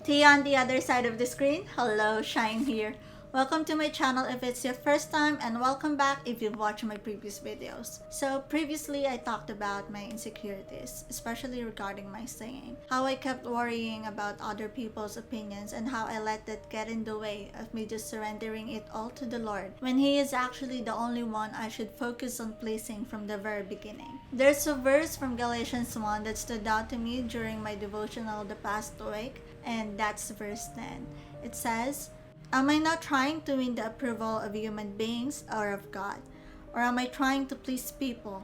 Tia on the other side of the screen. Hello, Shine here. Welcome to my channel if it's your first time, and welcome back if you've watched my previous videos. So previously I talked about my insecurities, especially regarding my singing. How I kept worrying about other people's opinions and how I let that get in the way of me just surrendering it all to the Lord when He is actually the only one I should focus on pleasing from the very beginning. There's a verse from Galatians 1 that stood out to me during my devotional the past week, and that's verse 10. It says, "Am I not trying to win the approval of human beings or of God? Or am I trying to please people?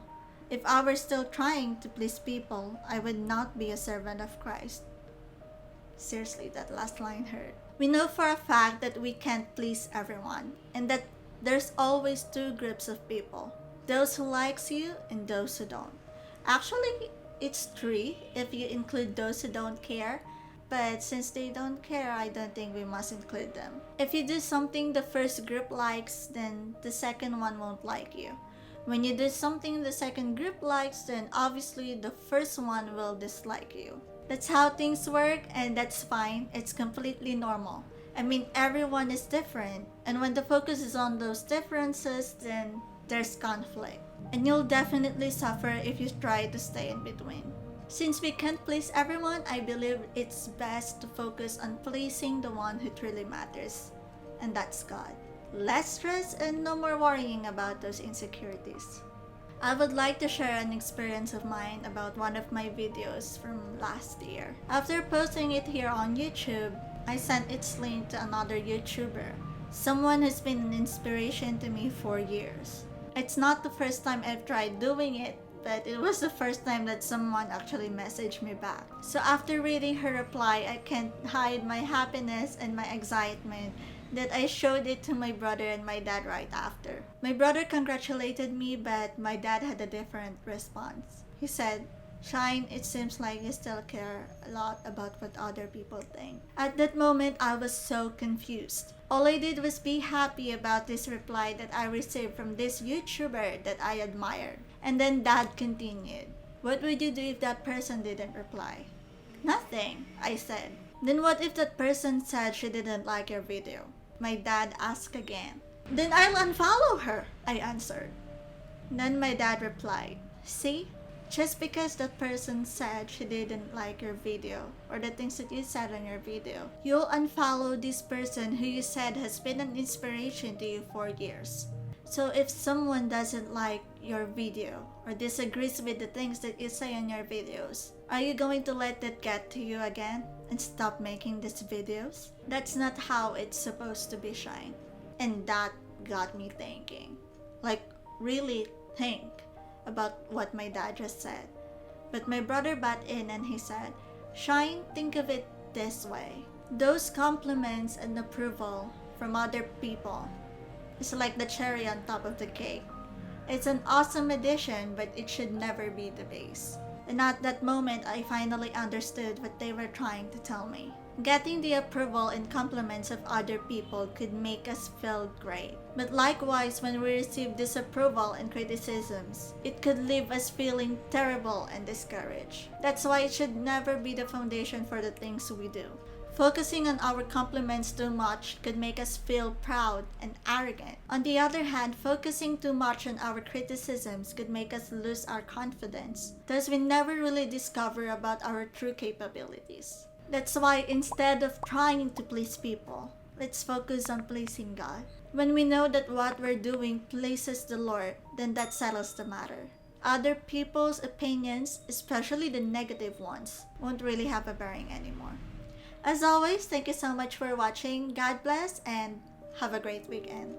If I were still trying to please people, I would not be a servant of Christ." Seriously, that last line hurt. We know for a fact that we can't please everyone, and that there's always two groups of people. Those who likes you and those who don't. Actually, it's three if you include those who don't care. But since they don't care, I don't think we must include them. If you do something the first group likes, then the second one won't like you. When you do something the second group likes, then obviously the first one will dislike you. That's how things work, and that's fine. It's completely normal. I mean, everyone is different, and when the focus is on those differences, then there's conflict. And you'll definitely suffer if you try to stay in between. Since we can't please everyone, I believe it's best to focus on pleasing the one who truly matters, and that's God. Less stress and no more worrying about those insecurities. I would like to share an experience of mine about one of my videos from last year. After posting it here on YouTube, I sent its link to another YouTuber, someone who's been an inspiration to me for years. It's not the first time I've tried doing it, but it was the first time that someone actually messaged me back. So after reading her reply, I can't hide my happiness and my excitement that I showed it to my brother and my dad right after. My brother congratulated me, but my dad had a different response. He said, "Shine, it seems like you still care a lot about what other people think." At that moment, I was so confused. All I did was be happy about this reply that I received from this YouTuber that I admired. And then Dad continued, "What would you do if that person didn't reply?" "Nothing," I said. "Then what if that person said she didn't like your video?" My dad asked again. "Then I'll unfollow her," I answered. Then my dad replied, "See? Just because that person said she didn't like your video or the things that you said on your video, you'll unfollow this person who you said has been an inspiration to you for years. So if someone doesn't like your video or disagrees with the things that you say on your videos, are you going to let that get to you again and stop making these videos? That's not how it's supposed to be, Shine." And that got me thinking. Like, really think about what my dad just said. But my brother butt in and he said, "Shine, think of it this way. Those compliments and approval from other people is like the cherry on top of the cake. It's an awesome addition, but it should never be the base." And at that moment, I finally understood what they were trying to tell me. Getting the approval and compliments of other people could make us feel great. But likewise, when we receive disapproval and criticisms, it could leave us feeling terrible and discouraged. That's why it should never be the foundation for the things we do. Focusing on our compliments too much could make us feel proud and arrogant. On the other hand, focusing too much on our criticisms could make us lose our confidence. Thus, we never really discover about our true capabilities. That's why instead of trying to please people, let's focus on pleasing God. When we know that what we're doing pleases the Lord, then that settles the matter. Other people's opinions, especially the negative ones, won't really have a bearing anymore. As always, thank you so much for watching. God bless and have a great weekend.